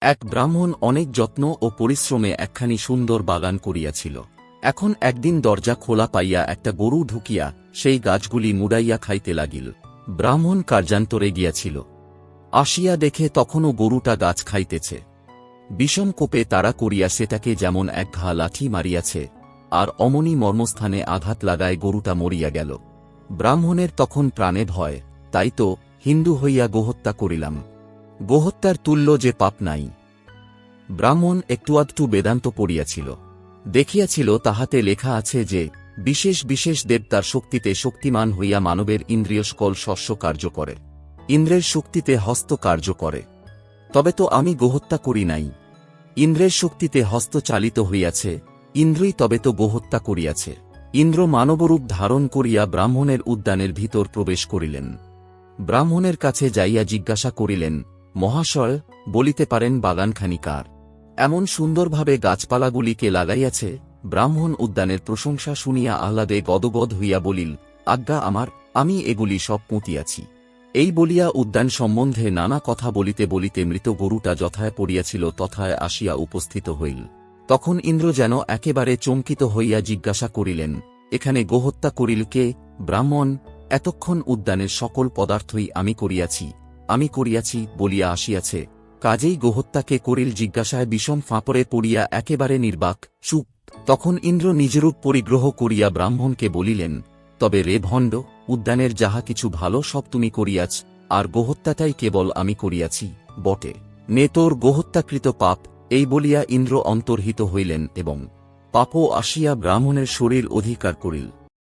এক ব্রাহ্মণ অনেক যত্ন ও পরিশ্রমে একখানি সুন্দর বাগান করিয়াছিল। এখন একদিন দরজা খোলা পাইয়া একটা গরু ঢুকিয়া সেই গাছগুলি মুড়াইয়া খাইতে লাগিল। ব্রাহ্মণ কার্যান্তরে গিয়াছিল, আসিয়া দেখে তখনও গরুটা গাছ খাইতেছে। বিষম কোপে তাড়া করিয়া সেটাকে যেমন এক ঘা লাঠি মারিয়াছে, আর অমনি মর্মস্থানে আঘাত লাগায় গরুটা মরিয়া গেল। ব্রাহ্মণের তখন প্রাণে ভয়, তাই তো হিন্দু হইয়া গোহত্যা করিলাম, গোহত্যার তুল্য যে পাপ নাই। ব্রাহ্মণ একটু আধটু বেদান্ত পড়িয়াছিল, দেখিয়াছিল তাহাতে লেখা আছে যে বিশেষ বিশেষ দেবতার শক্তিতে শক্তিমান হইয়া মানবের ইন্দ্রিয় সকল শস্য কার্য করে, ইন্দ্রের শক্তিতে হস্ত কার্য করে। তবে তো আমি গোহত্যা করি নাই, ইন্দ্রের শক্তিতে হস্ত চালিত হইয়াছে, ইন্দ্রই তবে তো গোহত্যা করিয়াছে। ইন্দ্র মানবরূপ ধারণ করিয়া ব্রাহ্মণের উদ্যানের ভিতর প্রবেশ করিলেন। ব্রাহ্মণের কাছে যাইয়া জিজ্ঞাসা করিলেন, মহাশয়, বলিতে পারেন বাগানখানি কার? এমন সুন্দরভাবে গাছপালাগুলিকে লাগাইয়াছে? ব্রাহ্মণ উদ্যানের প্রশংসা শুনিয়া আহ্লাদে গদগদ হইয়া বলিল, আজ্ঞা আমার, আমি এগুলি সব পুঁতিয়াছি। এই বলিয়া উদ্যান সম্বন্ধে নানা কথা বলিতে বলিতে মৃত গরুটা যথায় পড়িয়াছিল তথায় আসিয়া উপস্থিত হইল। তখন ইন্দ্র যেন একেবারে চমকিত হইয়া জিজ্ঞাসা করিলেন, এখানে গোহত্যা করিল কে? ব্রাহ্মণ, এতক্ষণ উদ্যানের সকল পদার্থই আমি করিয়াছি বলিয়া আসিয়াছে, কাজেই গোহত্যাকে করিল? জিজ্ঞাসায় বিষম ফাঁপড়ে পড়িয়া একেবারে নির্বাক চুপ। তখন ইন্দ্র নিজরূপ পরিগ্রহ করিয়া ব্রাহ্মণকে বলিলেন, তবে রে ভণ্ড, উদ্যানের যাহা কিছু ভালো সব তুমি করিয়াছ, আর গোহত্যাটাই কেবল আমি করিয়াছি বটে। নে তোর গোহত্যাকৃত পাপ। এই বলিয়া ইন্দ্র অন্তর্হিত হইলেন এবং পাপও আসিয়া ব্রাহ্মণের শরীর অধিকার করিল।